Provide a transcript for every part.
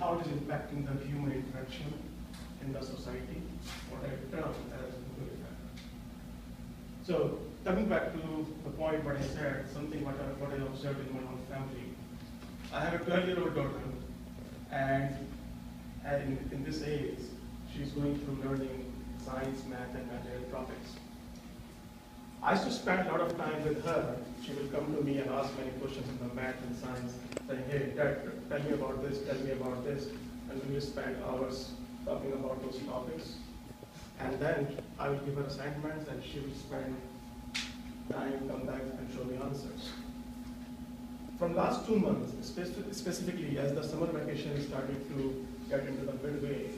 how it is impacting the human interaction in the society, what I term as Google effect. So coming back to the point what I said, something what I observed in my own family. I have a 12-year-old daughter, and in this age, she's going through learning science, math, and mathematical topics. I used to spend a lot of time with her. She will come to me and ask many questions in the math and science, saying, hey, Dad, tell me about this, tell me about this. And we will spend hours talking about those topics. And then I will give her assignments, and she will spend time, come back, and show me answers. From last 2 months, specifically as the summer vacation started to get into the midway,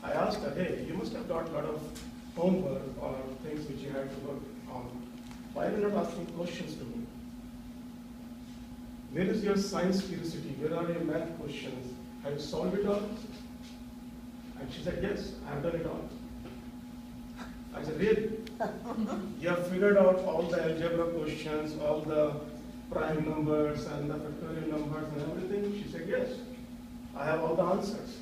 I asked her, hey, you must have got a lot of homework or things which you had to work on. Why are you not asking questions to me? Where is your science curiosity? Where are your math questions? Have you solved it all? And she said, yes, I have done it all. I said, really? You have figured out all the algebra questions, all the prime numbers and the factorial numbers and everything? She said, yes, I have all the answers.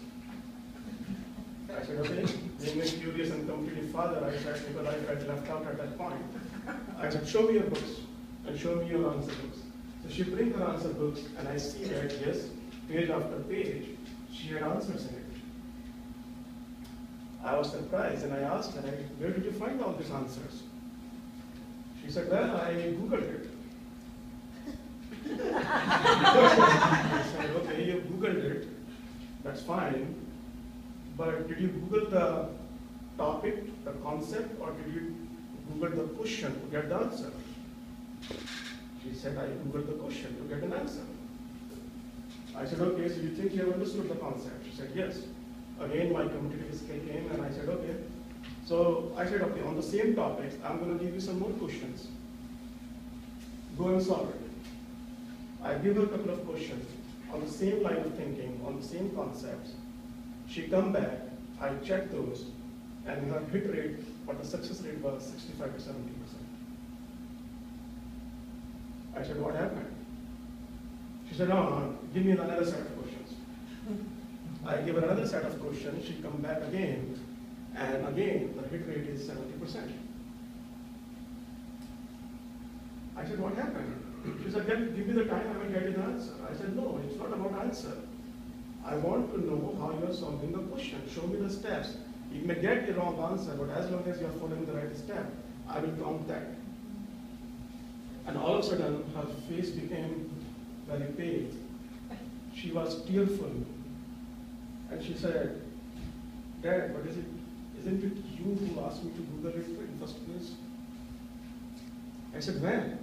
I said, okay, being a curious and competitive father, I said, because I felt left out at that point. I said, show me your books and show me your answer books. So she brings her answer books, and I see that, yes, page after page, she had answers in it. I was surprised, and I asked her, where did you find all these answers? She said, well, I Googled it. I said, okay, you Googled it, that's fine, but did you Google the topic, the concept, or did you Google the question to get the answer? She said, I Googled the question to get an answer. I said, okay, so you think you have understood the concept? She said, yes. Again, my competitive skill came, and I said, okay. So I said, okay, on the same topics, I'm going to give you some more questions. Go and solve it. I give her a couple of questions on the same line of thinking, on the same concepts. She come back, I check those, and her hit rate or the success rate was 65 to 70%. I said, what happened? She said, no, give me another set of questions. I give her another set of questions, she come back again, and again, the hit rate is 70%. I said, what happened? She said, give me the time, I will get you the answer. I said, no, it's not about answer. I want to know how you are solving the question. Show me the steps. You may get the wrong answer, but as long as you are following the right step, I will count that. And all of a sudden, her face became very pale. She was tearful. And she said, Dad, but isn't it you who asked me to Google it in the first place? I said, when?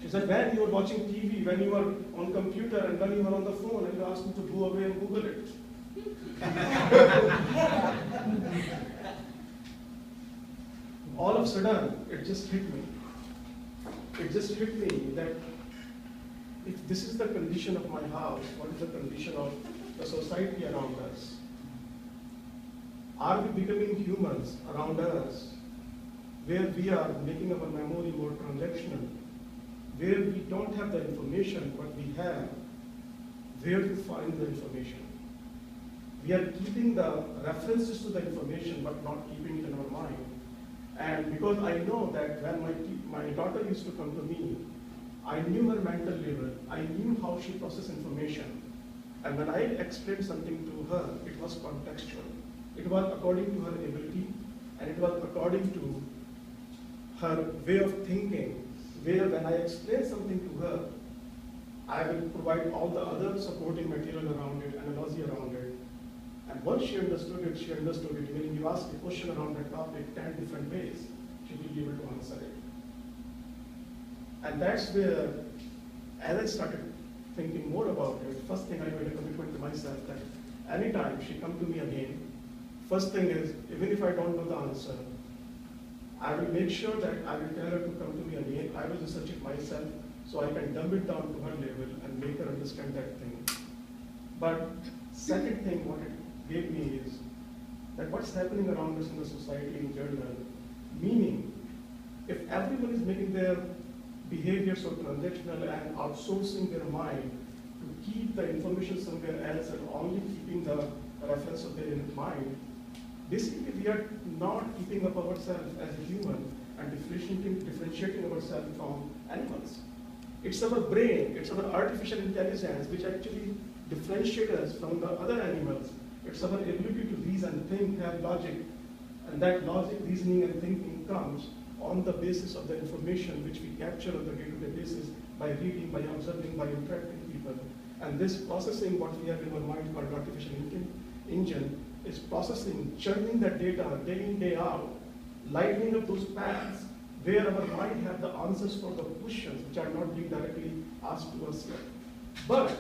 She said, when you were watching TV, when you were on computer, and when you were on the phone, and you asked me to go away and Google it. All of a sudden, it just hit me. It just hit me that if this is the condition of my house, what is the condition of the society around us? Are we becoming humans around us where we are making our memory more transactional, where we don't have the information, but we have where to find the information? We are keeping the references to the information, but not keeping it in our mind. And because I know that when my daughter used to come to me, I knew her mental level, I knew how she processed information. And when I explained something to her, it was contextual. It was according to her ability, and it was according to her way of thinking, where when I explain something to her, I will provide all the other supporting material around it, analogy around it. And once she understood it, when you ask a question around that topic 10 different ways, she will be able to answer it. And that's where, as I started thinking more about it, first thing I made a commitment to myself that anytime she come to me again, first thing is, even if I don't know the answer, I will make sure that I will tell her to come to me again. I will research it myself so I can dumb it down to her level and make her understand that thing. But second thing, what it gave me is that what's happening around us in the society in general, meaning if everyone is making their behavior so transactional and outsourcing their mind to keep keep the information somewhere else and only keeping the reference of their in mind, basically we are not keeping up ourselves as a human and differentiating ourselves from animals. It's our brain, it's our artificial intelligence which actually differentiates us from the other animals. It's our ability to reason, think, have logic, and that logic, reasoning, and thinking comes on the basis of the information which we capture on the day-to-day basis by reading, by observing, by interacting with people. And this processing, what we have in our mind called artificial engine, is processing, churning that data day in, day out, lighting up those paths where our mind have the answers for the questions which are not being directly asked to us yet. But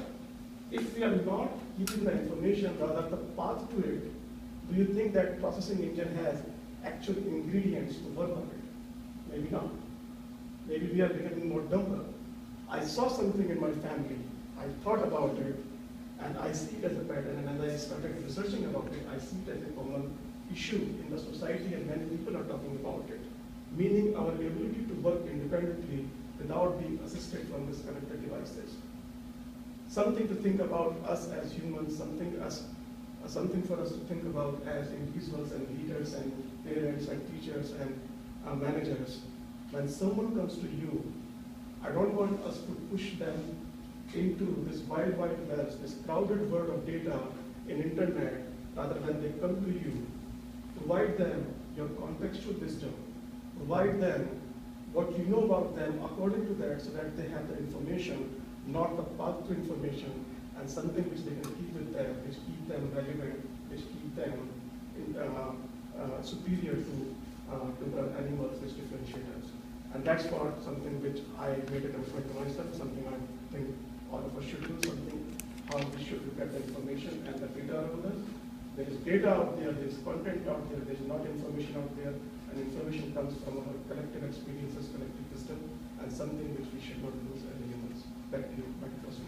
if we are not keeping the information, rather the path to it, do you think that processing engine has actual ingredients to work on it? Maybe not. Maybe we are becoming more dumber. I saw something in my family, I thought about it, and I see it as a pattern, and as I started researching about it, I see it as a common issue in the society, and many people are talking about it. Meaning our ability to work independently without being assisted from these connected devices. Something to think about us as humans, something for us to think about as individuals and leaders and parents and teachers and managers. When someone comes to you, I don't want us to push them into this wild web, this crowded world of data in internet, rather when they come to you, provide them your contextual wisdom, provide them what you know about them according to that, so that they have the information, not the path to information, and something which they can keep with them, which keep them relevant, which keep them superior to the animals which differentiate us. And that's what something which I made a commitment to myself, something I think all of us should do, something how we should look at the information and the data around us. There is data out there, there is content out there, there is not information out there, and information comes from our collective experiences, collective wisdom, and something which we should not lose as humans. Back to you, back to us.